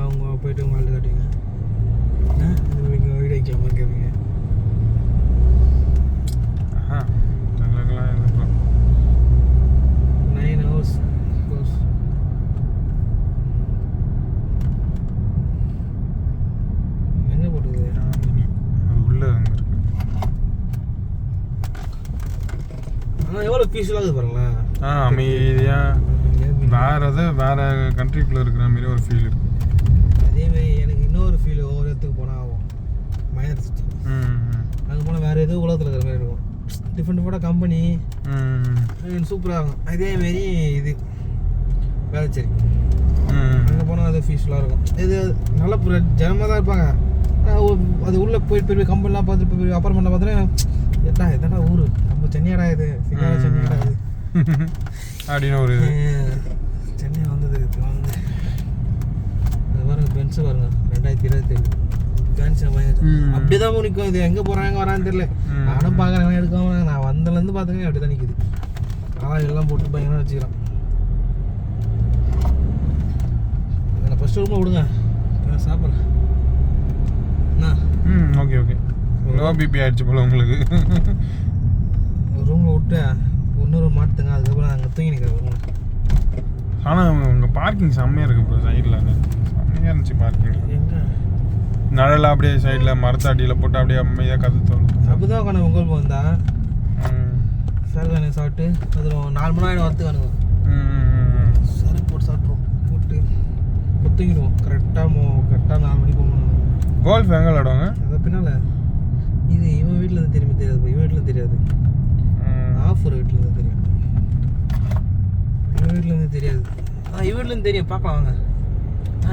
அவங்க போயிட்டு உங்கள் ஆள்கிட்ட காட்டுவீங்க நீங்கள் வீடு வைக்கலாமா கேட்பீங்க. நல்லலாம் இல்லை ப்ரோ. 9 hours course. எங்கே போட்டுது அது உள்ளே அங்கே இருக்கு. ஆனால் எவ்வளோ பீஸ்ஃபுல்லாக இருக்குது பாருங்களேன். அமைதியாக வேறு கண்ட்ரிக்குள்ளே இருக்கிற மாதிரி ஒரு ஃபீல் இருக்கு. அதேமாரி எனக்கு இன்னொரு ஃபீல் ஒவ்வொரு இடத்துக்கு போனால் ஆகும். மைனர் சிட்டி அங்கே போனால் வேறு எதுவும் உலகத்தில் இருக்கிற மாதிரி இருக்கும். டிஃப்ரெண்ட் கம்பெனி சூப்பராக இருக்கும். அதேமாரி இது வேளச்சேரி அங்கே போனால் அது பீஸ்ஃபுல்லாக இருக்கும். இது நல்ல ஜனமாக தான் இருப்பாங்க. அது உள்ளே போயிட்டு போய் கம்பெனிலாம் பார்த்துட்டு போய் அப்பார்ட்மெண்ட்டில் பார்த்தோன்னா எதாடா ஊர் நம்ம சென்னையாடா இது சென்னையாடா இது அப்படின்னு ஒரு சென்னை வந்தது வந்து அது பாருங்க பென்ஸு பாருங்க 2027 ஃபேன்சி அப்படியே தான் நிற்கும். இது எங்கே போகிறாங்க வரான்னு தெரியல. நானும் பார்க்குறேன் எடுக்காம நான் வந்ததுலேருந்து பார்த்துங்க அப்படி தான் நிற்குது. ஆனால் எல்லாம் போட்டு பயங்கரம் வச்சுக்கிறான். நான் ஃபஸ்ட்டு ரூமில் விடுங்க நான் சாப்பிட்றேன். ஓகே லோ பிபி ஆயிடுச்சு போல உங்களுக்கு. ஒரு ரூமில் விட்டு இன்னொரு மாட்டுங்க அதுக்கப்புறம் அங்கே தூங்கி நிற்கிறேன் ரூமில். ஆனால் உங்கள் பார்க்கிங் செம்மையாக இருக்குது ப்ரோ. சைடில் செம்மையாக இருந்துச்சு பார்க்கிங். எங்கே நிழலாம் அப்படியே சைடில் மரத்தாடியில் போட்டு அப்படியே அமைதியாக கற்று தோணும். அப்படி தான் உட்காந்து உங்கள் வந்தா சரக்கு சாப்பிட்டு அதில் 4 மணி நேரம் வரத்துக்கு அனுபவம் சரி போட்டு சாப்பிட்ருவோம். போட்டு தூங்கிடுவோம். கரெக்டாக 4 மணிக்கு போகணும். கோல்ஃப் எங்கே விளாடுவாங்க? அதை பின்னால் இது இவன் வீட்டிலேருந்து தெரியாது. இவன் வீட்டிலேருந்து தெரியாது. ஆஃபர் வீட்டிலேருந்து தெரியும். இவன் வீட்டிலேருந்து தெரியாது. இவன் வீட்டிலேருந்து தெரியும். பார்க்கலாம் வாங்க.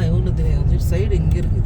இவன் வீட்டில் தெரியும். சைடு இங்கே இருக்குது.